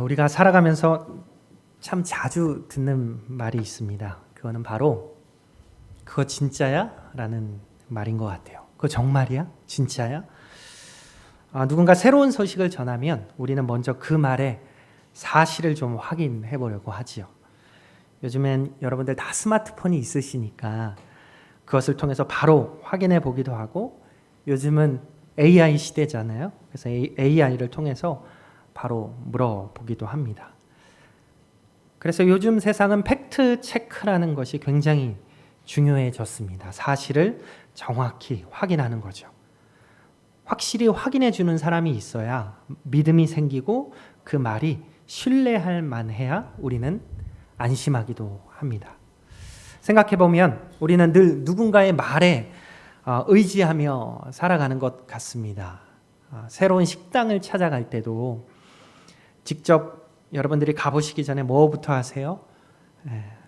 우리가 살아가면서 참 자주 듣는 말이 있습니다. 그거는 바로 그거 진짜야? 라는 말인 것 같아요. 그거 정말이야? 진짜야? 누군가 새로운 소식을 전하면 우리는 먼저 그 말의 사실을 좀 확인해 보려고 하지요. 요즘엔 여러분들 다 스마트폰이 있으시니까 그것을 통해서 바로 확인해 보기도 하고, 요즘은 AI 시대잖아요. 그래서 AI를 통해서 바로 물어보기도 합니다. 그래서 요즘 세상은 팩트 체크라는 것이 굉장히 중요해졌습니다. 사실을 정확히 확인하는 거죠. 확실히 확인해 주는 사람이 있어야 믿음이 생기고 그 말이 신뢰할 만해야 우리는 안심하기도 합니다. 생각해 보면 우리는 늘 누군가의 말에 의지하며 살아가는 것 같습니다. 새로운 식당을 찾아갈 때도 직접 여러분들이 가보시기 전에 뭐부터 하세요?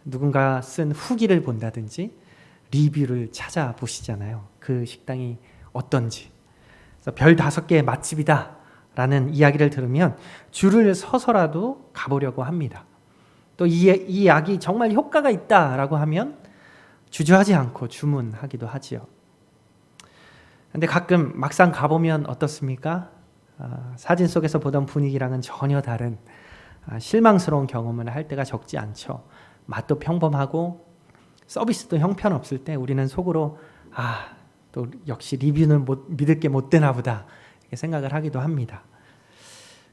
누군가 쓴 후기를 본다든지 리뷰를 찾아보시잖아요. 그 식당이 어떤지. 그래서 별 5개의 맛집이다 라는 이야기를 들으면 줄을 서서라도 가보려고 합니다. 또 이 약이 정말 효과가 있다라고 하면 주저하지 않고 주문하기도 하지요. 근데 가끔 막상 가보면 어떻습니까? 사진 속에서 보던 분위기랑은 전혀 다른 실망스러운 경험을 할 때가 적지 않죠. 맛도 평범하고 서비스도 형편없을 때 우리는 속으로 또 역시 리뷰는 믿을 게 못 되나 보다 이렇게 생각을 하기도 합니다.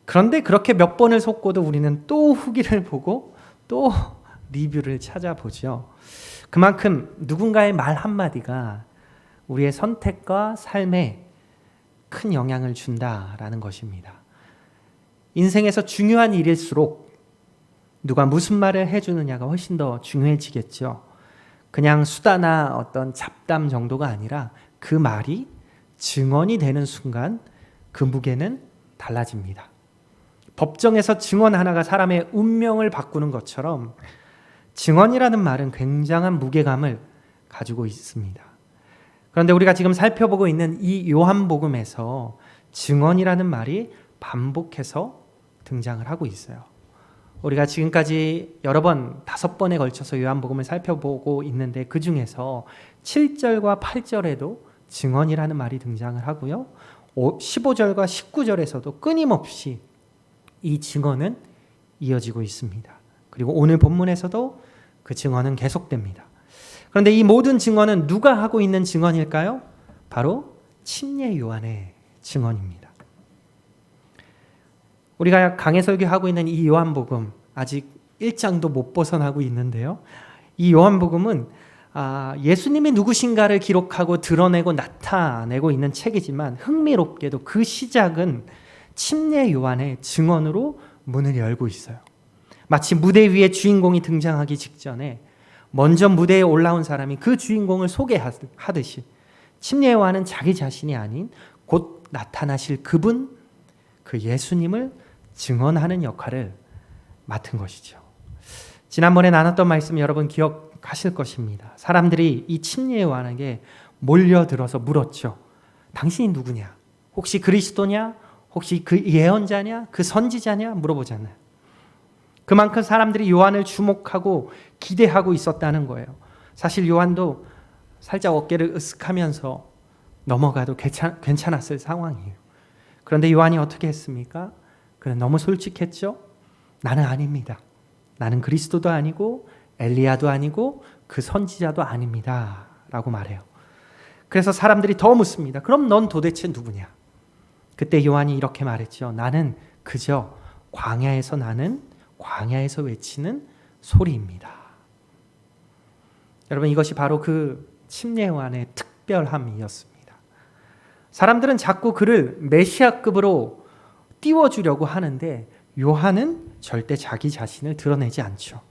그런데 그렇게 몇 번을 속고도 우리는 또 후기를 보고 또 리뷰를 찾아보죠. 그만큼 누군가의 말 한마디가 우리의 선택과 삶에 큰 영향을 준다라는 것입니다. 인생에서 중요한 일일수록 누가 무슨 말을 해주느냐가 훨씬 더 중요해지겠죠. 그냥 수다나 어떤 잡담 정도가 아니라 그 말이 증언이 되는 순간 그 무게는 달라집니다. 법정에서 증언 하나가 사람의 운명을 바꾸는 것처럼 증언이라는 말은 굉장한 무게감을 가지고 있습니다. 그런데 우리가 지금 살펴보고 있는 이 요한복음에서 증언이라는 말이 반복해서 등장을 하고 있어요. 우리가 지금까지 여러 번 5번에 걸쳐서 요한복음을 살펴보고 있는데 그 중에서 7절과 8절에도 증언이라는 말이 등장을 하고요. 15절과 19절에서도 끊임없이 이 증언은 이어지고 있습니다. 그리고 오늘 본문에서도 그 증언은 계속됩니다. 그런데 이 모든 증언은 누가 하고 있는 증언일까요? 바로 침례 요한의 증언입니다. 우리가 강해 설교하고 있는 이 요한복음 아직 1장도 못 벗어나고 있는데요. 이 요한복음은 예수님이 누구신가를 기록하고 드러내고 나타내고 있는 책이지만 흥미롭게도 그 시작은 침례 요한의 증언으로 문을 열고 있어요. 마치 무대 위에 주인공이 등장하기 직전에 먼저 무대에 올라온 사람이 그 주인공을 소개하듯이 침례 요한은 자기 자신이 아닌 곧 나타나실 그분, 그 예수님을 증언하는 역할을 맡은 것이죠. 지난번에 나눴던 말씀 여러분 기억하실 것입니다. 사람들이 이 침례 요한에게 몰려들어서 물었죠. 당신이 누구냐? 혹시 그리스도냐? 혹시 그 예언자냐? 그 선지자냐? 물어보잖아요. 그만큼 사람들이 요한을 주목하고 기대하고 있었다는 거예요. 사실 요한도 살짝 어깨를 으쓱하면서 넘어가도 괜찮았을 상황이에요. 그런데 요한이 어떻게 했습니까? 그는 너무 솔직했죠. 나는 아닙니다. 나는 그리스도도 아니고 엘리야도 아니고 그 선지자도 아닙니다. 라고 말해요. 그래서 사람들이 더 묻습니다. 그럼 넌 도대체 누구냐? 그때 요한이 이렇게 말했죠. 나는 그저 광야에서 외치는 소리입니다. 여러분, 이것이 바로 그 침례 요한의 특별함이었습니다. 사람들은 자꾸 그를 메시아급으로 띄워주려고 하는데 요한은 절대 자기 자신을 드러내지 않죠.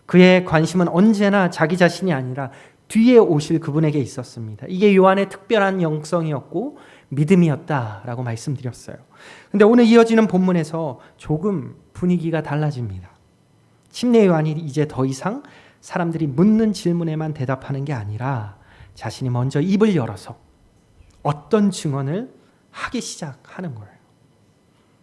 그의 관심은 언제나 자기 자신이 아니라 뒤에 오실 그분에게 있었습니다. 이게 요한의 특별한 영성이었고 믿음이었다라고 말씀드렸어요. 그런데 오늘 이어지는 본문에서 조금 분위기가 달라집니다. 침례 요한이 이제 더 이상 사람들이 묻는 질문에만 대답하는 게 아니라 자신이 먼저 입을 열어서 어떤 증언을 하기 시작하는 거예요.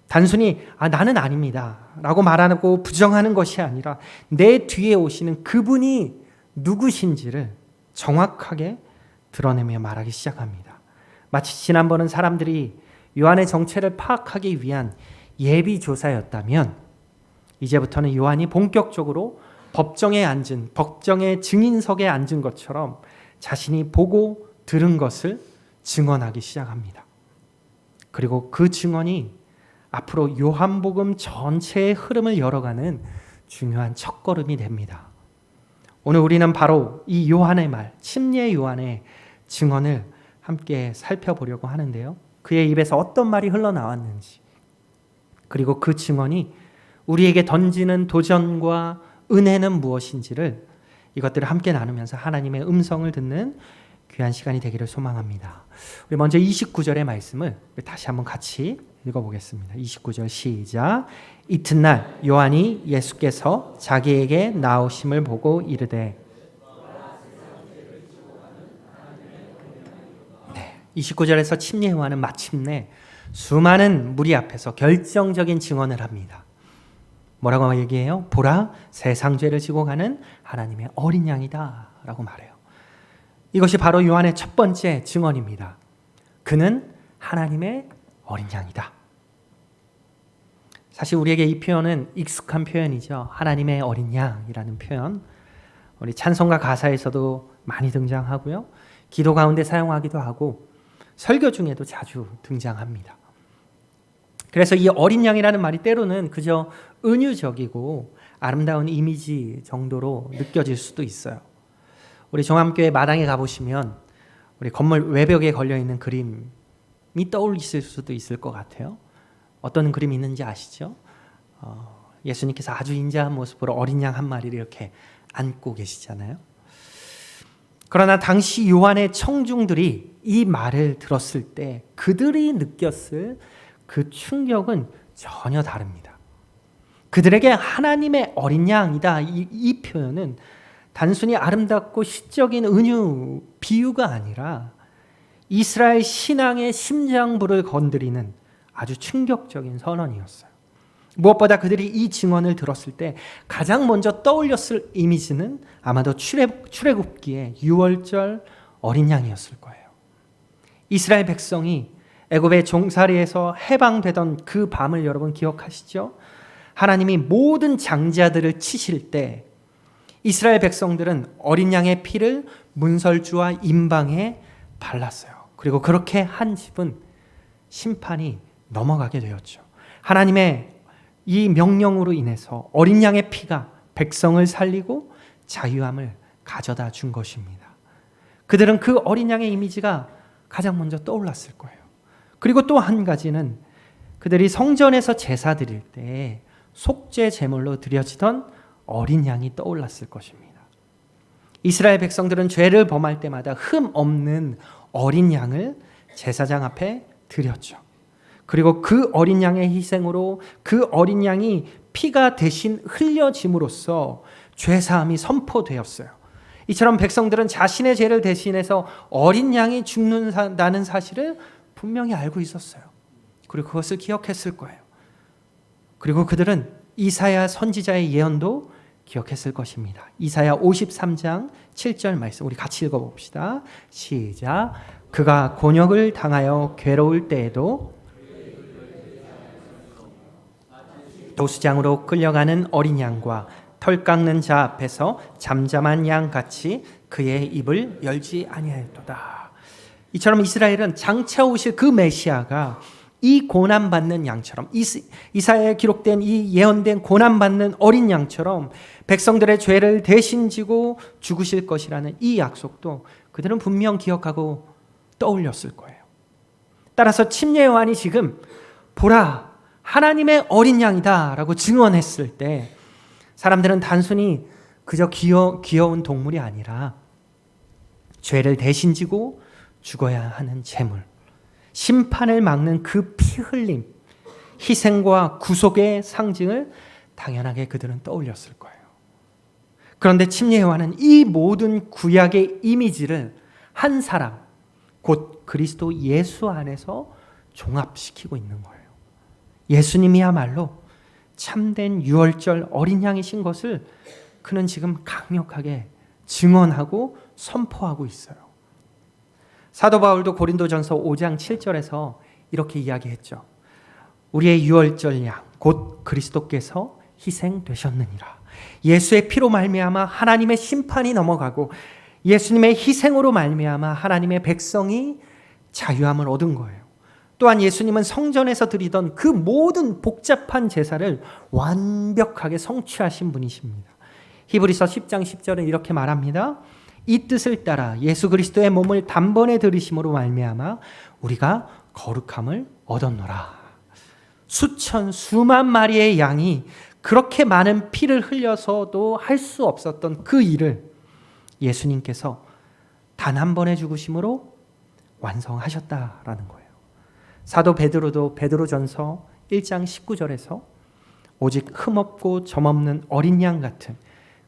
단순히 나는 아닙니다 라고 말하고 부정하는 것이 아니라 내 뒤에 오시는 그분이 누구신지를 정확하게 드러내며 말하기 시작합니다. 마치 지난번은 사람들이 요한의 정체를 파악하기 위한 예비조사였다면 이제부터는 요한이 본격적으로 법정의 증인석에 앉은 것처럼 자신이 보고 들은 것을 증언하기 시작합니다. 그리고 그 증언이 앞으로 요한복음 전체의 흐름을 열어가는 중요한 첫걸음이 됩니다. 오늘 우리는 바로 이 요한의 말, 침례 요한의 증언을 함께 살펴보려고 하는데요. 그의 입에서 어떤 말이 흘러나왔는지, 그리고 그 증언이 우리에게 던지는 도전과 은혜는 무엇인지를 이것들을 함께 나누면서 하나님의 음성을 듣는 귀한 시간이 되기를 소망합니다. 우리 먼저 29절의 말씀을 다시 한번 같이 읽어보겠습니다. 29절 시작. 이튿날 요한이 예수께서 자기에게 나오심을 보고 이르되 29절에서 침례 요한은 마침내 수많은 무리 앞에서 결정적인 증언을 합니다. 뭐라고 얘기해요? 보라, 세상 죄를 지고 가는 하나님의 어린 양이다 라고 말해요. 이것이 바로 요한의 첫 번째 증언입니다. 그는 하나님의 어린 양이다. 사실 우리에게 이 표현은 익숙한 표현이죠. 하나님의 어린 양이라는 표현. 우리 찬송가 가사에서도 많이 등장하고요. 기도 가운데 사용하기도 하고 설교 중에도 자주 등장합니다. 그래서 이 어린 양이라는 말이 때로는 그저 은유적이고 아름다운 이미지 정도로 느껴질 수도 있어요. 우리 종암교회 마당에 가보시면 우리 건물 외벽에 걸려있는 그림이 떠올리실 수도 있을 것 같아요. 어떤 그림이 있는지 아시죠? 예수님께서 아주 인자한 모습으로 어린 양 한 마리를 이렇게 안고 계시잖아요. 그러나 당시 요한의 청중들이 이 말을 들었을 때 그들이 느꼈을 그 충격은 전혀 다릅니다. 그들에게 하나님의 어린 양이다 이 표현은 단순히 아름답고 시적인 은유 비유가 아니라 이스라엘 신앙의 심장부를 건드리는 아주 충격적인 선언이었어요. 무엇보다 그들이 이 증언을 들었을 때 가장 먼저 떠올렸을 이미지는 아마도 출애굽기의 유월절 어린 양이었을 거예요. 이스라엘 백성이 애굽의 종살이에서 해방되던 그 밤을 여러분 기억하시죠? 하나님이 모든 장자들을 치실 때 이스라엘 백성들은 어린 양의 피를 문설주와 임방에 발랐어요. 그리고 그렇게 한 집은 심판이 넘어가게 되었죠. 하나님의 이 명령으로 인해서 어린 양의 피가 백성을 살리고 자유함을 가져다 준 것입니다. 그들은 그 어린 양의 이미지가 가장 먼저 떠올랐을 거예요. 그리고 또 한 가지는 그들이 성전에서 제사 드릴 때 속죄 제물로 드려지던 어린 양이 떠올랐을 것입니다. 이스라엘 백성들은 죄를 범할 때마다 흠 없는 어린 양을 제사장 앞에 드렸죠. 그리고 그 어린 양의 희생으로 그 어린 양이 피가 대신 흘려짐으로써 죄사함이 선포되었어요. 이처럼 백성들은 자신의 죄를 대신해서 어린 양이 죽는다는 사실을 분명히 알고 있었어요. 그리고 그것을 기억했을 거예요. 그리고 그들은 이사야 선지자의 예언도 기억했을 것입니다. 이사야 53장 7절 말씀 우리 같이 읽어봅시다. 시작. 그가 곤욕을 당하여 괴로울 때에도 도수장으로 끌려가는 어린 양과 털 깎는 자 앞에서 잠잠한 양같이 그의 입을 열지 아니하였도다. 이처럼 이스라엘은 장차 오실 그 메시아가 이 고난받는 양처럼 이사야에 기록된 이 예언된 고난받는 어린 양처럼 백성들의 죄를 대신 지고 죽으실 것이라는 이 약속도 그들은 분명 기억하고 떠올렸을 거예요. 따라서 침례 요한이 지금 보라 하나님의 어린 양이다 라고 증언했을 때 사람들은 단순히 그저 귀여운 동물이 아니라 죄를 대신 지고 죽어야 하는 제물, 심판을 막는 그 피 흘림, 희생과 구속의 상징을 당연하게 그들은 떠올렸을 거예요. 그런데 침례 요한은 이 모든 구약의 이미지를 한 사람, 곧 그리스도 예수 안에서 종합시키고 있는 거예요. 예수님이야말로 참된 유월절 어린 양이신 것을 그는 지금 강력하게 증언하고 선포하고 있어요. 사도 바울도 고린도전서 5장 7절에서 이렇게 이야기했죠. 우리의 유월절 양 곧 그리스도께서 희생되셨느니라. 예수의 피로 말미암아 하나님의 심판이 넘어가고 예수님의 희생으로 말미암아 하나님의 백성이 자유함을 얻은 거예요. 또한 예수님은 성전에서 드리던 그 모든 복잡한 제사를 완벽하게 성취하신 분이십니다. 히브리서 10장 10절은 이렇게 말합니다. 이 뜻을 따라 예수 그리스도의 몸을 단번에 들이심으로 말미암아 우리가 거룩함을 얻었노라. 수천 수만 마리의 양이 그렇게 많은 피를 흘려서도 할 수 없었던 그 일을 예수님께서 단 한 번의 죽으심으로 완성하셨다라는 거예요. 사도 베드로도 베드로전서 1장 19절에서 오직 흠없고 점없는 어린 양 같은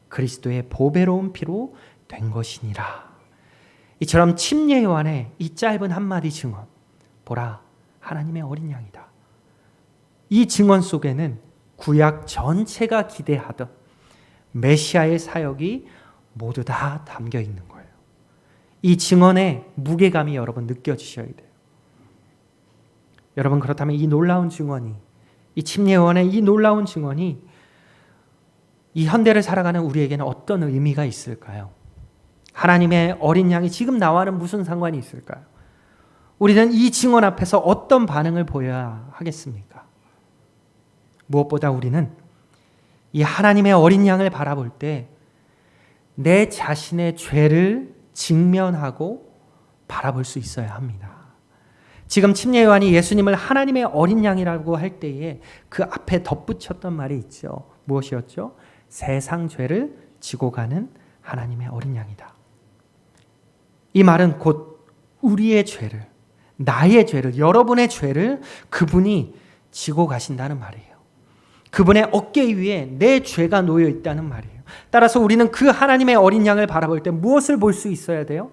그리스도의 보배로운 피로 된 것이니라. 이처럼 침례 요한의 이 짧은 한마디 증언, 보라 하나님의 어린 양이다. 이 증언 속에는 구약 전체가 기대하던 메시아의 사역이 모두 다 담겨 있는 거예요. 이 증언의 무게감이 여러분 느껴지셔야 돼요. 여러분 그렇다면 이 놀라운 증언이, 이 침례 요한의 이 놀라운 증언이 이 현대를 살아가는 우리에게는 어떤 의미가 있을까요? 하나님의 어린 양이 지금 나와는 무슨 상관이 있을까요? 우리는 이 증언 앞에서 어떤 반응을 보여야 하겠습니까? 무엇보다 우리는 이 하나님의 어린 양을 바라볼 때 내 자신의 죄를 직면하고 바라볼 수 있어야 합니다. 지금 침례 요한이 예수님을 하나님의 어린 양이라고 할 때에 그 앞에 덧붙였던 말이 있죠. 무엇이었죠? 세상 죄를 지고 가는 하나님의 어린 양이다. 이 말은 곧 우리의 죄를, 나의 죄를, 여러분의 죄를 그분이 지고 가신다는 말이에요. 그분의 어깨 위에 내 죄가 놓여 있다는 말이에요. 따라서 우리는 그 하나님의 어린 양을 바라볼 때 무엇을 볼 수 있어야 돼요?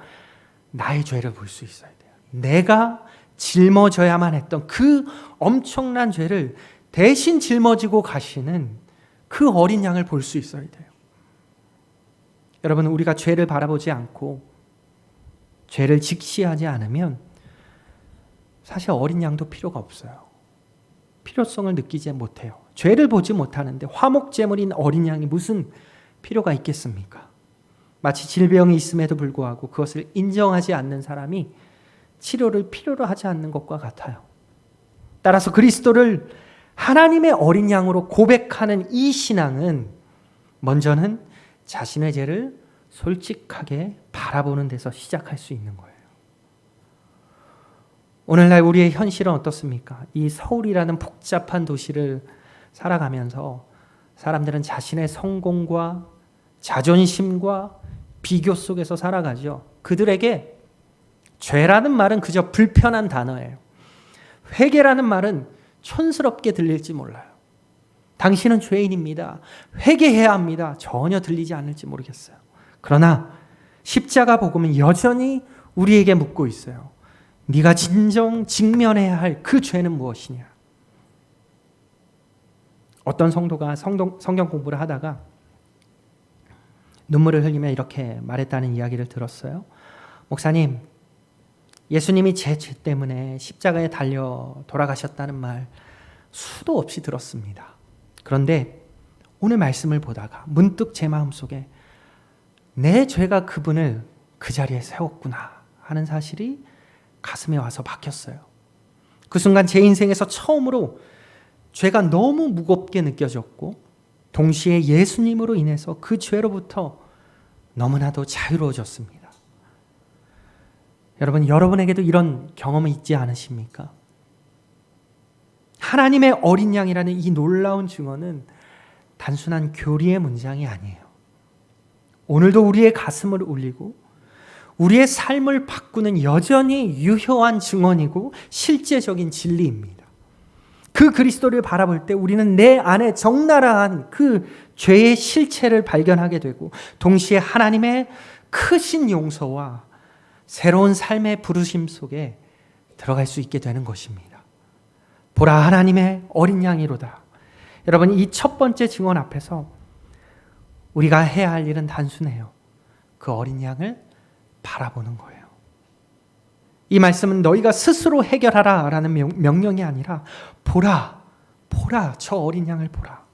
나의 죄를 볼 수 있어야 돼요. 내가 짊어져야만 했던 그 엄청난 죄를 대신 짊어지고 가시는 그 어린 양을 볼 수 있어야 돼요. 여러분, 우리가 죄를 바라보지 않고 죄를 직시하지 않으면 사실 어린 양도 필요가 없어요. 필요성을 느끼지 못해요. 죄를 보지 못하는데 화목제물인 어린 양이 무슨 필요가 있겠습니까? 마치 질병이 있음에도 불구하고 그것을 인정하지 않는 사람이 치료를 필요로 하지 않는 것과 같아요. 따라서 그리스도를 하나님의 어린 양으로 고백하는 이 신앙은 먼저는 자신의 죄를 솔직하게 바라보는 데서 시작할 수 있는 거예요. 오늘날 우리의 현실은 어떻습니까? 이 서울이라는 복잡한 도시를 살아가면서 사람들은 자신의 성공과 자존심과 비교 속에서 살아가죠. 그들에게 죄라는 말은 그저 불편한 단어예요. 회개라는 말은 촌스럽게 들릴지 몰라요. 당신은 죄인입니다. 회개해야 합니다. 전혀 들리지 않을지 모르겠어요. 그러나 십자가 복음은 여전히 우리에게 묻고 있어요. 네가 진정 직면해야 할 그 죄는 무엇이냐? 어떤 성도가 성경 공부를 하다가 눈물을 흘리며 이렇게 말했다는 이야기를 들었어요. 목사님, 예수님이 제 죄 때문에 십자가에 달려 돌아가셨다는 말 수도 없이 들었습니다. 그런데 오늘 말씀을 보다가 문득 제 마음속에 내 죄가 그분을 그 자리에 세웠구나 하는 사실이 가슴에 와서 박혔어요. 그 순간 제 인생에서 처음으로 죄가 너무 무겁게 느껴졌고 동시에 예수님으로 인해서 그 죄로부터 너무나도 자유로워졌습니다. 여러분, 여러분에게도 이런 경험이 있지 않으십니까? 하나님의 어린 양이라는 이 놀라운 증언은 단순한 교리의 문장이 아니에요. 오늘도 우리의 가슴을 울리고 우리의 삶을 바꾸는 여전히 유효한 증언이고 실제적인 진리입니다. 그 그리스도를 바라볼 때 우리는 내 안에 적나라한 그 죄의 실체를 발견하게 되고 동시에 하나님의 크신 용서와 새로운 삶의 부르심 속에 들어갈 수 있게 되는 것입니다. 보라, 하나님의 어린 양이로다. 여러분, 이 첫 번째 증언 앞에서 우리가 해야 할 일은 단순해요. 그 어린 양을 바라보는 거예요. 이 말씀은 너희가 스스로 해결하라 라는 명령이 아니라 보라, 보라, 저 어린 양을 보라.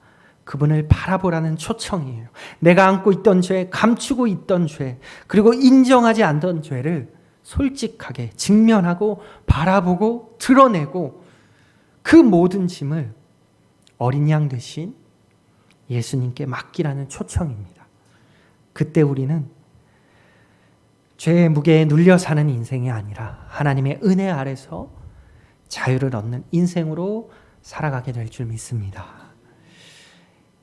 그분을 바라보라는 초청이에요. 내가 안고 있던 죄, 감추고 있던 죄, 그리고 인정하지 않던 죄를 솔직하게 직면하고 바라보고 드러내고 그 모든 짐을 어린 양 대신 예수님께 맡기라는 초청입니다. 그때 우리는 죄의 무게에 눌려 사는 인생이 아니라 하나님의 은혜 아래서 자유를 얻는 인생으로 살아가게 될 줄 믿습니다.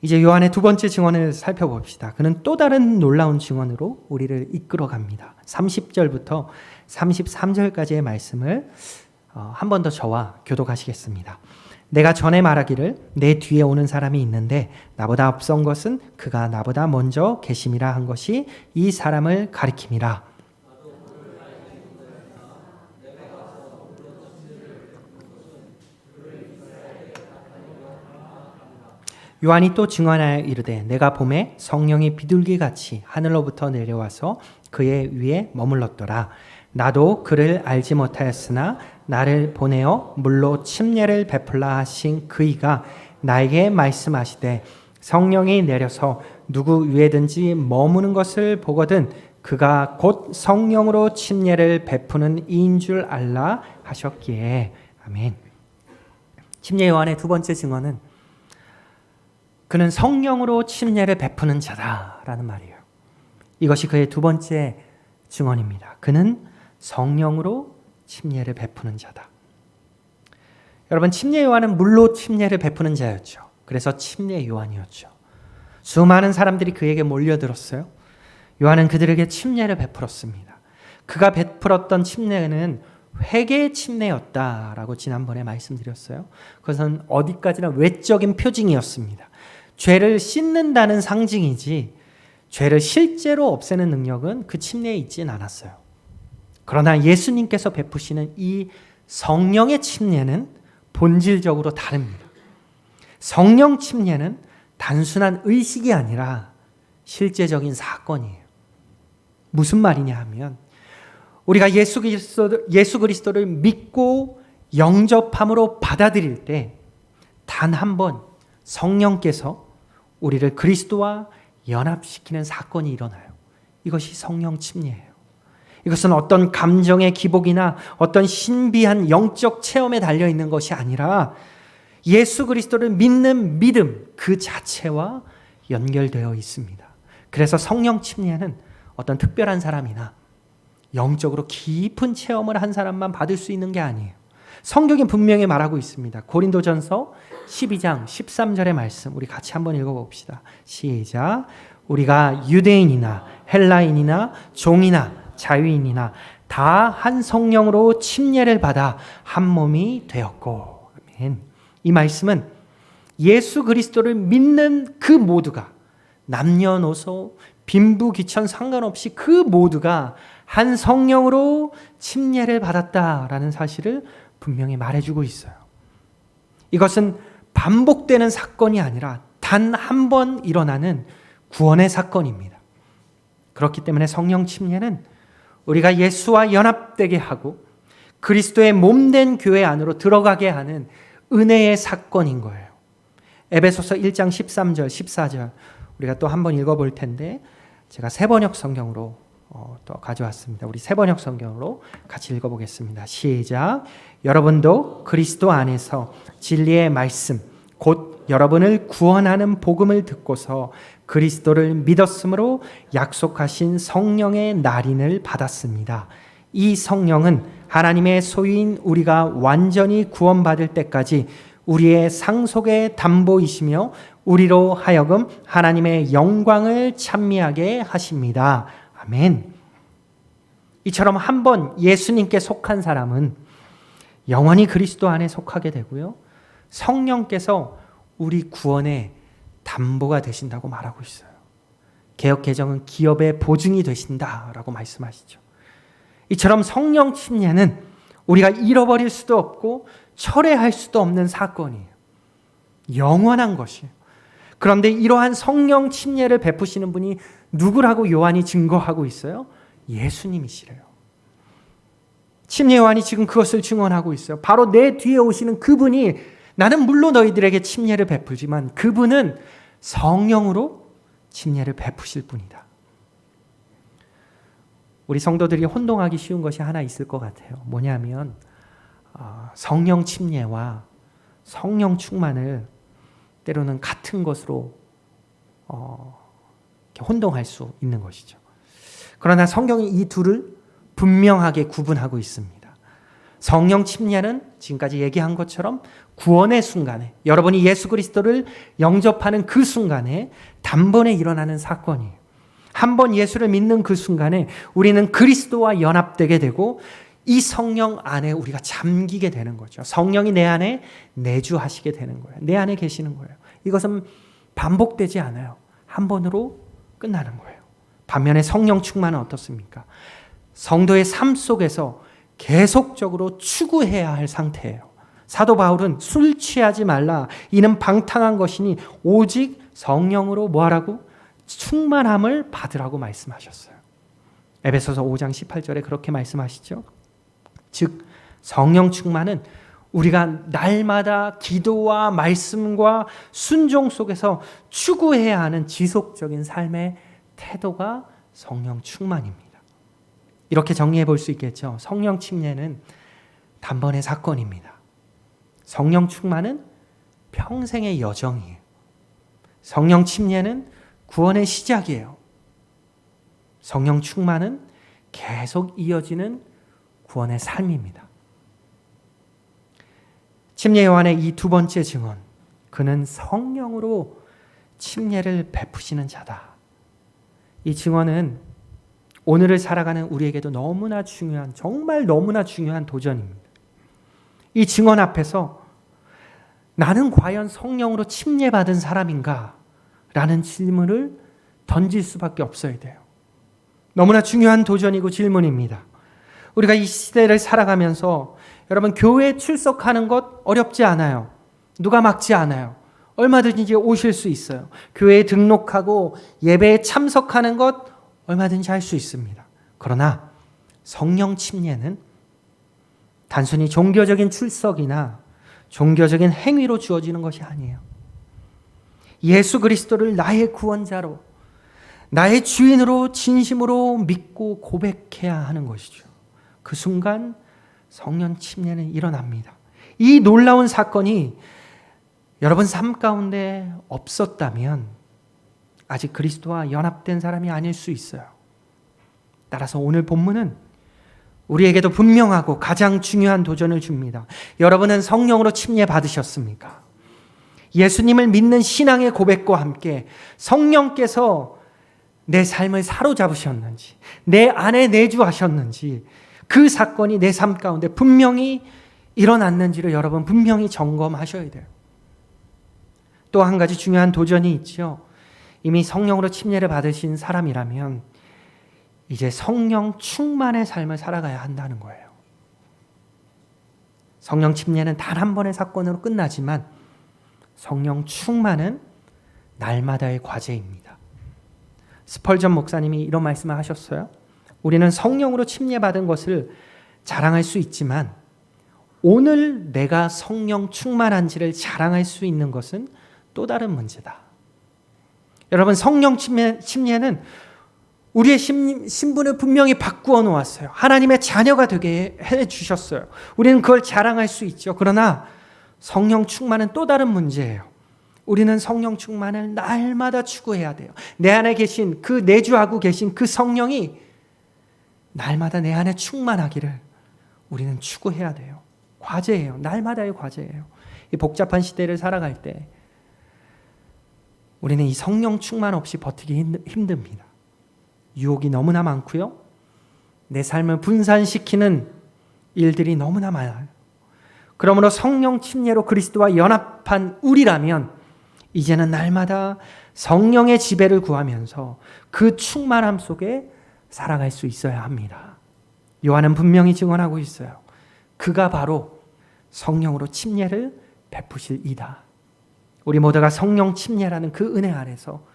이제 요한의 두 번째 증언을 살펴봅시다. 그는 또 다른 놀라운 증언으로 우리를 이끌어 갑니다. 30절부터 33절까지의 말씀을 한 번 더 저와 교독하시겠습니다. 내가 전에 말하기를 내 뒤에 오는 사람이 있는데 나보다 앞선 것은 그가 나보다 먼저 계심이라 한 것이 이 사람을 가리킴이라. 요한이 또 증언하여 이르되 내가 보매 성령이 비둘기같이 하늘로부터 내려와서 그의 위에 머물렀더라. 나도 그를 알지 못하였으나 나를 보내어 물로 침례를 베풀라 하신 그이가 나에게 말씀하시되 성령이 내려서 누구 위에든지 머무는 것을 보거든 그가 곧 성령으로 침례를 베푸는 이인 줄 알라 하셨기에. 아멘. 침례 요한의 두 번째 증언은 그는 성령으로 침례를 베푸는 자다라는 말이에요. 이것이 그의 두 번째 증언입니다. 그는 성령으로 침례를 베푸는 자다. 여러분, 침례 요한은 물로 침례를 베푸는 자였죠. 그래서 침례 요한이었죠. 수많은 사람들이 그에게 몰려들었어요. 요한은 그들에게 침례를 베풀었습니다. 그가 베풀었던 침례는 회개의 침례였다라고 지난번에 말씀드렸어요. 그것은 어디까지나 외적인 표징이었습니다. 죄를 씻는다는 상징이지 죄를 실제로 없애는 능력은 그 침례에 있진 않았어요. 그러나 예수님께서 베푸시는 이 성령의 침례는 본질적으로 다릅니다. 성령 침례는 단순한 의식이 아니라 실제적인 사건이에요. 무슨 말이냐 하면 우리가 예수 그리스도를 믿고 영접함으로 받아들일 때 단 한 번 성령께서 우리를 그리스도와 연합시키는 사건이 일어나요. 이것이 성령 침례예요. 이것은 어떤 감정의 기복이나 어떤 신비한 영적 체험에 달려있는 것이 아니라 예수 그리스도를 믿는 믿음 그 자체와 연결되어 있습니다. 그래서 성령 침례는 어떤 특별한 사람이나 영적으로 깊은 체험을 한 사람만 받을 수 있는 게 아니에요. 성경이 분명히 말하고 있습니다. 고린도전서 12장 13절의 말씀 우리 같이 한번 읽어봅시다. 시작. 우리가 유대인이나 헬라인이나 종이나 자유인이나 다 한 성령으로 침례를 받아 한 몸이 되었고. 아멘. 이 말씀은 예수 그리스도를 믿는 그 모두가 남녀노소 빈부귀천 상관없이 그 모두가 한 성령으로 침례를 받았다라는 사실을 분명히 말해주고 있어요. 이것은 반복되는 사건이 아니라 단 한 번 일어나는 구원의 사건입니다. 그렇기 때문에 성령 침례는 우리가 예수와 연합되게 하고 그리스도의 몸된 교회 안으로 들어가게 하는 은혜의 사건인 거예요. 에베소서 1장 13절, 14절 우리가 또 한번 읽어볼 텐데 제가 세번역 성경으로 또 가져왔습니다. 우리 세번역 성경으로 같이 읽어보겠습니다. 시작. 여러분도 그리스도 안에서 진리의 말씀 곧 여러분을 구원하는 복음을 듣고서 그리스도를 믿었으므로 약속하신 성령의 날인을 받았습니다. 이 성령은 하나님의 소유인 우리가 완전히 구원받을 때까지 우리의 상속의 담보이시며 우리로 하여금 하나님의 영광을 찬미하게 하십니다. 아멘. 이처럼 한 번 예수님께 속한 사람은 영원히 그리스도 안에 속하게 되고요. 성령께서 우리 구원의 담보가 되신다고 말하고 있어요. 개역 개정은 기업의 보증이 되신다라고 말씀하시죠. 이처럼 성령 침례는 우리가 잃어버릴 수도 없고 철회할 수도 없는 사건이에요. 영원한 것이에요. 그런데 이러한 성령 침례를 베푸시는 분이 누구라고 요한이 증거하고 있어요? 예수님이시래요. 침례 요한이 지금 그것을 증언하고 있어요. 바로 내 뒤에 오시는 그분이, 나는 물론 너희들에게 침례를 베풀지만 그분은 성령으로 침례를 베푸실 분이다. 우리 성도들이 혼동하기 쉬운 것이 하나 있을 것 같아요. 뭐냐면 성령 침례와 성령 충만을 때로는 같은 것으로 혼동할 수 있는 것이죠. 그러나 성경이 이 둘을 분명하게 구분하고 있습니다. 성령 침례는 지금까지 얘기한 것처럼 구원의 순간에, 여러분이 예수 그리스도를 영접하는 그 순간에 단번에 일어나는 사건이에요. 한번 예수를 믿는 그 순간에 우리는 그리스도와 연합되게 되고 이 성령 안에 우리가 잠기게 되는 거죠. 성령이 내 안에 내주하시게 되는 거예요. 내 안에 계시는 거예요. 이것은 반복되지 않아요. 한 번으로 끝나는 거예요. 반면에 성령 충만은 어떻습니까? 성도의 삶 속에서 계속적으로 추구해야 할 상태예요. 사도 바울은 술 취하지 말라, 이는 방탕한 것이니 오직 성령으로 뭐하라고? 충만함을 받으라고 말씀하셨어요. 에베소서 5장 18절에 그렇게 말씀하시죠. 즉 성령 충만은 우리가 날마다 기도와 말씀과 순종 속에서 추구해야 하는 지속적인 삶의 태도가 성령 충만입니다. 이렇게 정리해 볼 수 있겠죠. 성령 침례는 단번의 사건입니다. 성령 충만은 평생의 여정이에요. 성령 침례는 구원의 시작이에요. 성령 충만은 계속 이어지는 구원의 삶입니다. 침례 요한의 이 두 번째 증언, 그는 성령으로 침례를 베푸시는 자다. 이 증언은 오늘을 살아가는 우리에게도 너무나 중요한, 정말 너무나 중요한 도전입니다. 이 증언 앞에서 나는 과연 성령으로 침례받은 사람인가? 라는 질문을 던질 수밖에 없어야 돼요. 너무나 중요한 도전이고 질문입니다. 우리가 이 시대를 살아가면서 여러분, 교회에 출석하는 것 어렵지 않아요. 누가 막지 않아요. 얼마든지 오실 수 있어요. 교회에 등록하고 예배에 참석하는 것 얼마든지 할 수 있습니다. 그러나 성령 침례는 단순히 종교적인 출석이나 종교적인 행위로 주어지는 것이 아니에요. 예수 그리스도를 나의 구원자로, 나의 주인으로 진심으로 믿고 고백해야 하는 것이죠. 그 순간 성령 침례는 일어납니다. 이 놀라운 사건이 여러분 삶 가운데 없었다면 아직 그리스도와 연합된 사람이 아닐 수 있어요. 따라서 오늘 본문은 우리에게도 분명하고 가장 중요한 도전을 줍니다. 여러분은 성령으로 침례 받으셨습니까? 예수님을 믿는 신앙의 고백과 함께 성령께서 내 삶을 사로잡으셨는지, 내 안에 내주하셨는지, 그 사건이 내 삶 가운데 분명히 일어났는지를 여러분 분명히 점검하셔야 돼요. 또 한 가지 중요한 도전이 있죠. 이미 성령으로 침례를 받으신 사람이라면 이제 성령 충만의 삶을 살아가야 한다는 거예요. 성령 침례는 단 한 번의 사건으로 끝나지만 성령 충만은 날마다의 과제입니다. 스펄전 목사님이 이런 말씀을 하셨어요. 우리는 성령으로 침례받은 것을 자랑할 수 있지만 오늘 내가 성령 충만한지를 자랑할 수 있는 것은 또 다른 문제다. 여러분, 성령 침례는 우리의 신분을 분명히 바꾸어 놓았어요. 하나님의 자녀가 되게 해주셨어요. 우리는 그걸 자랑할 수 있죠. 그러나 성령 충만은 또 다른 문제예요. 우리는 성령 충만을 날마다 추구해야 돼요. 내 안에 계신 그 내주하고 계신 그 성령이 날마다 내 안에 충만하기를 우리는 추구해야 돼요. 과제예요. 날마다의 과제예요. 이 복잡한 시대를 살아갈 때 우리는 이 성령 충만 없이 버티기 힘듭니다. 유혹이 너무나 많고요. 내 삶을 분산시키는 일들이 너무나 많아요. 그러므로 성령 침례로 그리스도와 연합한 우리라면 이제는 날마다 성령의 지배를 구하면서 그 충만함 속에 살아갈 수 있어야 합니다. 요한은 분명히 증언하고 있어요. 그가 바로 성령으로 침례를 베푸실 이다. 우리 모두가 성령 침례라는 그 은혜 아래서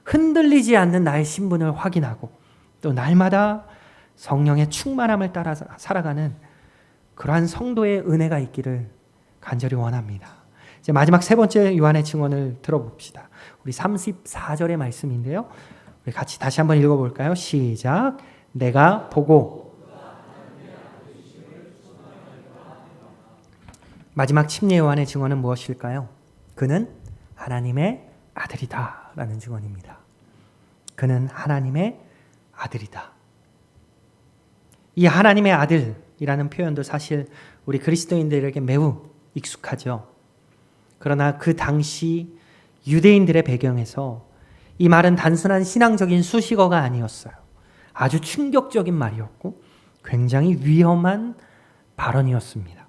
흔들리지 않는 나의 신분을 확인하고 또 날마다 성령의 충만함을 따라 살아가는 그러한 성도의 은혜가 있기를 간절히 원합니다. 이제 마지막 세 번째 요한의 증언을 들어봅시다. 우리 34절의 말씀인데요. 우리 같이 다시 한번 읽어볼까요? 시작. 내가 보고 마지막 침례 요한의 증언은 무엇일까요? 그는 하나님의 아들이다 라는 증언입니다. 그는 하나님의 아들이다. 이 하나님의 아들이라는 표현도 사실 우리 그리스도인들에게 매우 익숙하죠. 그러나 그 당시 유대인들의 배경에서 이 말은 단순한 신앙적인 수식어가 아니었어요. 아주 충격적인 말이었고 굉장히 위험한 발언이었습니다.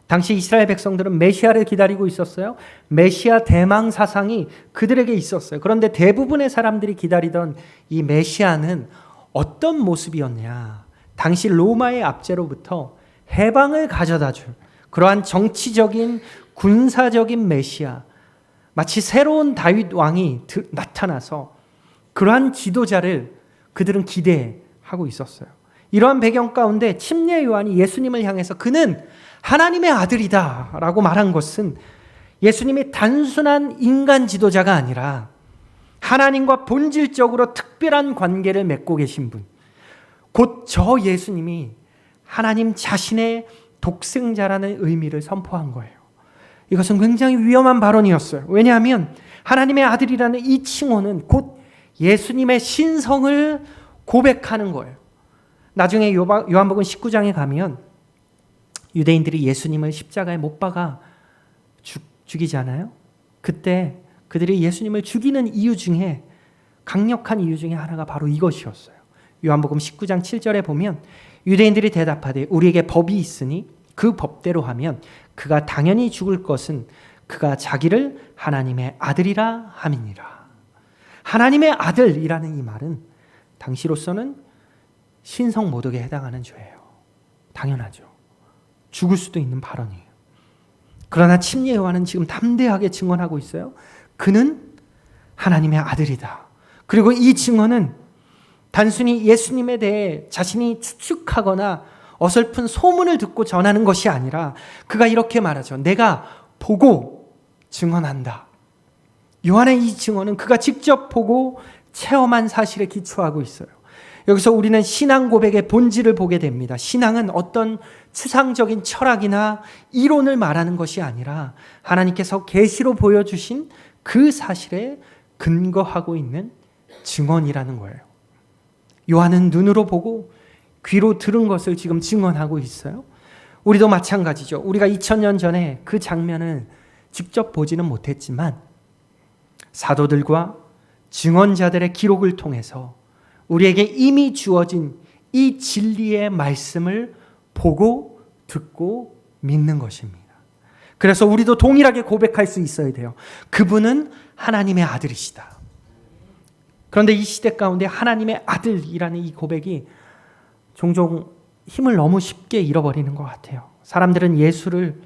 당시 이스라엘 백성들은 메시아를 기다리고 있었어요. 메시아 대망 사상이 그들에게 있었어요. 그런데 대부분의 사람들이 기다리던 이 메시아는 어떤 모습이었냐? 당시 로마의 압제로부터 해방을 가져다 줄 그러한 정치적인 군사적인 메시아, 마치 새로운 다윗 왕이 나타나서 그러한 지도자를 그들은 기대하고 있었어요. 이러한 배경 가운데 침례 요한이 예수님을 향해서 그는 하나님의 아들이다 라고 말한 것은 예수님이 단순한 인간 지도자가 아니라 하나님과 본질적으로 특별한 관계를 맺고 계신 분, 곧 저 예수님이 하나님 자신의 독생자라는 의미를 선포한 거예요. 이것은 굉장히 위험한 발언이었어요. 왜냐하면 하나님의 아들이라는 이 칭호는 곧 예수님의 신성을 고백하는 거예요. 나중에 요한복음 19장에 가면 유대인들이 예수님을 십자가에 못 박아 죽이잖아요. 그때 그들이 예수님을 죽이는 이유 중에 강력한 이유 중에 하나가 바로 이것이었어요. 요한복음 19장 7절에 보면 유대인들이 대답하되 우리에게 법이 있으니 그 법대로 하면 그가 당연히 죽을 것은 그가 자기를 하나님의 아들이라 함이니라. 하나님의 아들이라는 이 말은 당시로서는 신성 모독에 해당하는 죄예요. 당연하죠. 죽을 수도 있는 발언이에요. 그러나 침례 요한은 지금 담대하게 증언하고 있어요. 그는 하나님의 아들이다. 그리고 이 증언은 단순히 예수님에 대해 자신이 추측하거나 어설픈 소문을 듣고 전하는 것이 아니라 그가 이렇게 말하죠. 내가 보고 증언한다. 요한의 이 증언은 그가 직접 보고 체험한 사실에 기초하고 있어요. 여기서 우리는 신앙 고백의 본질을 보게 됩니다. 신앙은 어떤 추상적인 철학이나 이론을 말하는 것이 아니라 하나님께서 계시로 보여주신 그 사실에 근거하고 있는 증언이라는 거예요. 요한은 눈으로 보고 귀로 들은 것을 지금 증언하고 있어요. 우리도 마찬가지죠. 우리가 2000년 전에 그 장면을 직접 보지는 못했지만 사도들과 증언자들의 기록을 통해서 우리에게 이미 주어진 이 진리의 말씀을 보고 듣고 믿는 것입니다. 그래서 우리도 동일하게 고백할 수 있어야 돼요. 그분은 하나님의 아들이시다. 그런데 이 시대 가운데 하나님의 아들이라는 이 고백이 종종 힘을 너무 쉽게 잃어버리는 것 같아요. 사람들은 예수를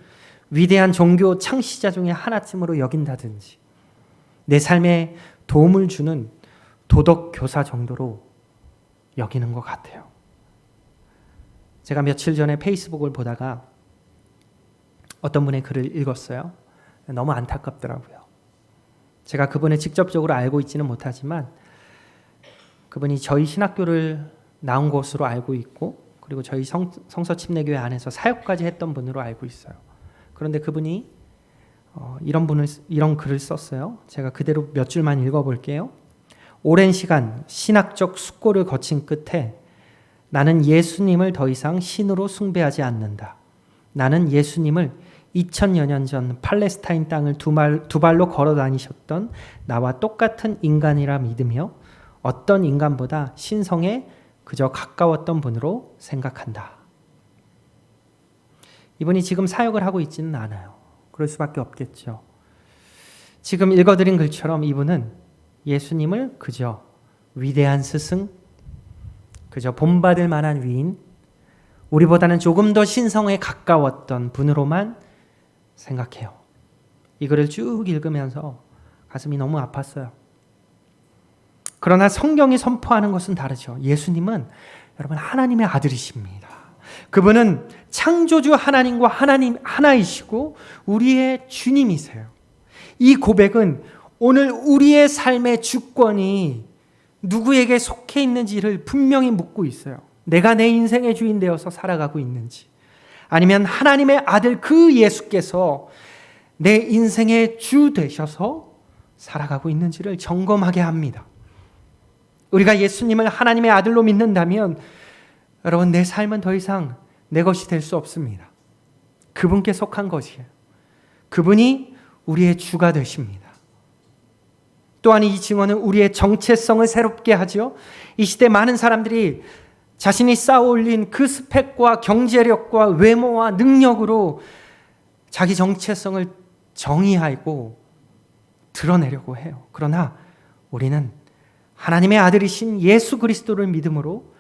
위대한 종교 창시자 중에 하나쯤으로 여긴다든지 내 삶에 도움을 주는 도덕 교사 정도로 여기는 것 같아요. 제가 며칠 전에 페이스북을 보다가 어떤 분의 글을 읽었어요. 너무 안타깝더라고요. 제가 그분을 직접적으로 알고 있지는 못하지만 그분이 저희 신학교를 나온 것으로 알고 있고 그리고 저희 성서침례교회 안에서 사역까지 했던 분으로 알고 있어요. 그런데 그분이 이런 글을 썼어요. 제가 그대로 몇 줄만 읽어볼게요. 오랜 시간 신학적 숙고를 거친 끝에 나는 예수님을 더 이상 신으로 숭배하지 않는다. 나는 예수님을 2000여 년 전 팔레스타인 땅을 두 발로 걸어 다니셨던 나와 똑같은 인간이라 믿으며 어떤 인간보다 신성에 그저 가까웠던 분으로 생각한다. 이분이 지금 사역을 하고 있지는 않아요. 그럴 수밖에 없겠죠. 지금 읽어드린 글처럼 이분은 예수님을 그저 위대한 스승, 그저 본받을 만한 위인, 우리보다는 조금 더 신성에 가까웠던 분으로만 생각해요. 이 글을 쭉 읽으면서 가슴이 너무 아팠어요. 그러나 성경이 선포하는 것은 다르죠. 예수님은 여러분 하나님의 아들이십니다. 그분은 창조주 하나님과 하나님 하나이시고 우리의 주님이세요. 이 고백은 오늘 우리의 삶의 주권이 누구에게 속해 있는지를 분명히 묻고 있어요. 내가 내 인생의 주인 되어서 살아가고 있는지, 아니면 하나님의 아들 그 예수께서 내 인생의 주 되셔서 살아가고 있는지를 점검하게 합니다. 우리가 예수님을 하나님의 아들로 믿는다면 여러분, 내 삶은 더 이상 내 것이 될 수 없습니다. 그분께 속한 것이에요. 그분이 우리의 주가 되십니다. 또한 이 증언은 우리의 정체성을 새롭게 하죠. 이 시대 많은 사람들이 자신이 쌓아올린 그 스펙과 경제력과 외모와 능력으로 자기 정체성을 정의하고 드러내려고 해요. 그러나 우리는 하나님의 아들이신 예수 그리스도를 믿음으로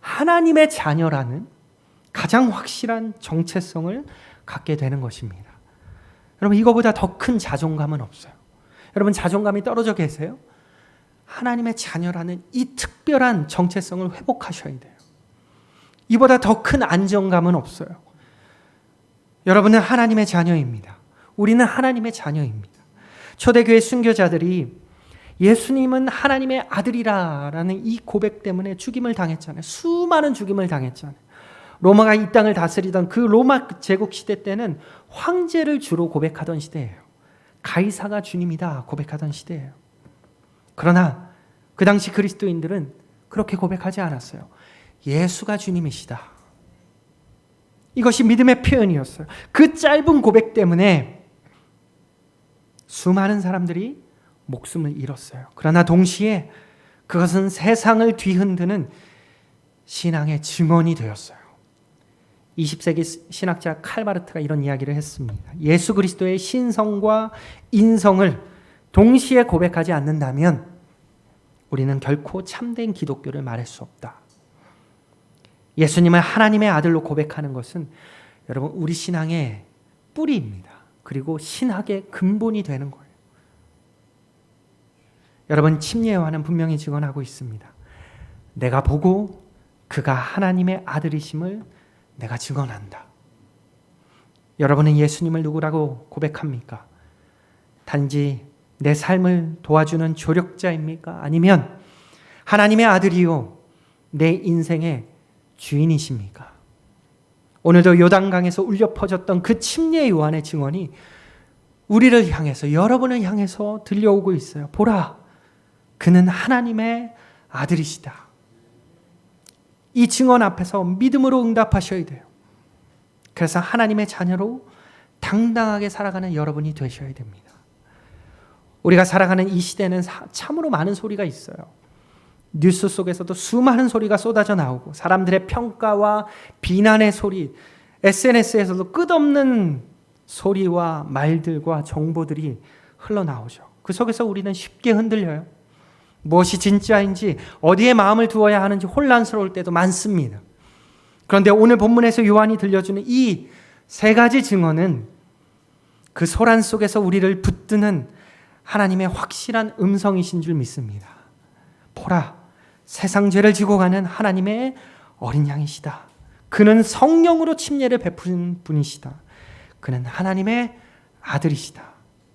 하나님의 자녀라는 가장 확실한 정체성을 갖게 되는 것입니다. 여러분, 이거보다 더 큰 자존감은 없어요. 여러분, 자존감이 떨어져 계세요? 하나님의 자녀라는 이 특별한 정체성을 회복하셔야 돼요. 이보다 더 큰 안정감은 없어요. 여러분은 하나님의 자녀입니다. 우리는 하나님의 자녀입니다. 초대교회 순교자들이 예수님은 하나님의 아들이라는 이 고백 때문에 죽임을 당했잖아요. 수많은 죽임을 당했잖아요. 로마가 이 땅을 다스리던 그 로마 제국 시대 때는 황제를 주로 고백하던 시대예요. 가이사가 주님이다 고백하던 시대예요. 그러나 그 당시 그리스도인들은 그렇게 고백하지 않았어요. 예수가 주님이시다. 이것이 믿음의 표현이었어요. 그 짧은 고백 때문에 수많은 사람들이 목숨을 잃었어요. 그러나 동시에 그것은 세상을 뒤흔드는 신앙의 증언이 되었어요. 20세기 신학자 칼바르트가 이런 이야기를 했습니다. 예수 그리스도의 신성과 인성을 동시에 고백하지 않는다면 우리는 결코 참된 기독교를 말할 수 없다. 예수님을 하나님의 아들로 고백하는 것은 여러분 우리 신앙의 뿌리입니다. 그리고 신학의 근본이 되는 거예요. 여러분, 침례 요한은 분명히 증언하고 있습니다. 내가 보고 그가 하나님의 아들이심을 내가 증언한다. 여러분은 예수님을 누구라고 고백합니까? 단지 내 삶을 도와주는 조력자입니까? 아니면 하나님의 아들이요 내 인생의 주인이십니까? 오늘도 요단강에서 울려 퍼졌던 그 침례 요한의 증언이 우리를 향해서, 여러분을 향해서 들려오고 있어요. 보라, 그는 하나님의 아들이시다. 이 증언 앞에서 믿음으로 응답하셔야 돼요. 그래서 하나님의 자녀로 당당하게 살아가는 여러분이 되셔야 됩니다. 우리가 살아가는 이 시대는 참으로 많은 소리가 있어요. 뉴스 속에서도 수많은 소리가 쏟아져 나오고 사람들의 평가와 비난의 소리, SNS에서도 끝없는 소리와 말들과 정보들이 흘러나오죠. 그 속에서 우리는 쉽게 흔들려요. 무엇이 진짜인지, 어디에 마음을 두어야 하는지 혼란스러울 때도 많습니다. 그런데 오늘 본문에서 요한이 들려주는 이 세 가지 증언은 그 소란 속에서 우리를 붙드는 하나님의 확실한 음성이신 줄 믿습니다. 보라, 세상 죄를 지고 가는 하나님의 어린 양이시다. 그는 성령으로 침례를 베푸는 분이시다. 그는 하나님의 아들이시다.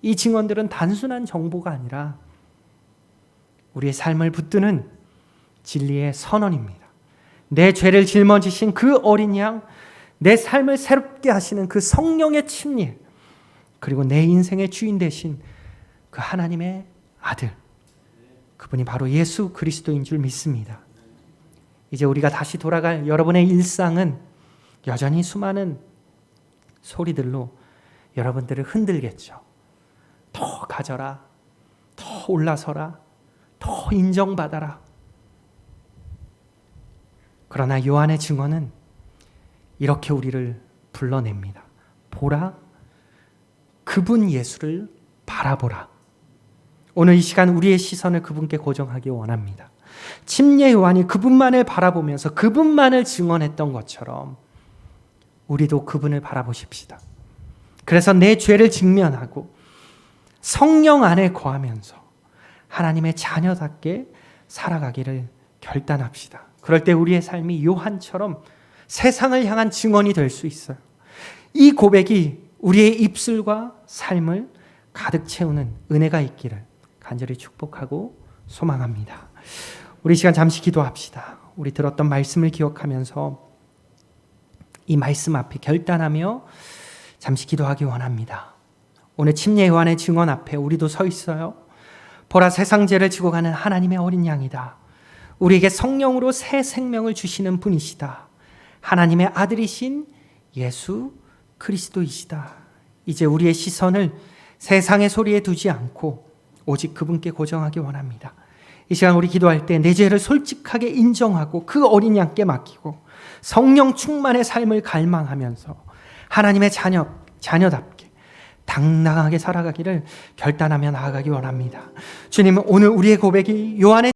이 증언들은 단순한 정보가 아니라 우리의 삶을 붙드는 진리의 선언입니다. 내 죄를 짊어지신 그 어린 양, 내 삶을 새롭게 하시는 그 성령의 침례, 그리고 내 인생의 주인 되신 그 하나님의 아들, 그분이 바로 예수 그리스도인 줄 믿습니다. 이제 우리가 다시 돌아갈 여러분의 일상은 여전히 수많은 소리들로 여러분들을 흔들겠죠. 더 가져라, 더 올라서라, 더 인정받아라. 그러나 요한의 증언은 이렇게 우리를 불러냅니다. 보라, 그분 예수를 바라보라. 오늘 이 시간 우리의 시선을 그분께 고정하기 원합니다. 침례 요한이 그분만을 바라보면서 그분만을 증언했던 것처럼 우리도 그분을 바라보십시다. 그래서 내 죄를 직면하고 성령 안에 거하면서 하나님의 자녀답게 살아가기를 결단합시다. 그럴 때 우리의 삶이 요한처럼 세상을 향한 증언이 될 수 있어요. 이 고백이 우리의 입술과 삶을 가득 채우는 은혜가 있기를 간절히 축복하고 소망합니다. 우리 시간 잠시 기도합시다. 우리 들었던 말씀을 기억하면서 이 말씀 앞에 결단하며 잠시 기도하기 원합니다. 오늘 침례 요한의 증언 앞에 우리도 서 있어요. 보라, 세상 죄를 지고 가는 하나님의 어린 양이다. 우리에게 성령으로 새 생명을 주시는 분이시다. 하나님의 아들이신 예수 그리스도이시다. 이제 우리의 시선을 세상의 소리에 두지 않고 오직 그분께 고정하기 원합니다. 이 시간 우리 기도할 때 내 죄를 솔직하게 인정하고 그 어린 양께 맡기고 성령 충만의 삶을 갈망하면서 하나님의 자녀답게 당당하게 살아가기를 결단하며 나아가기 원합니다. 주님은 오늘 우리의 고백이 요한의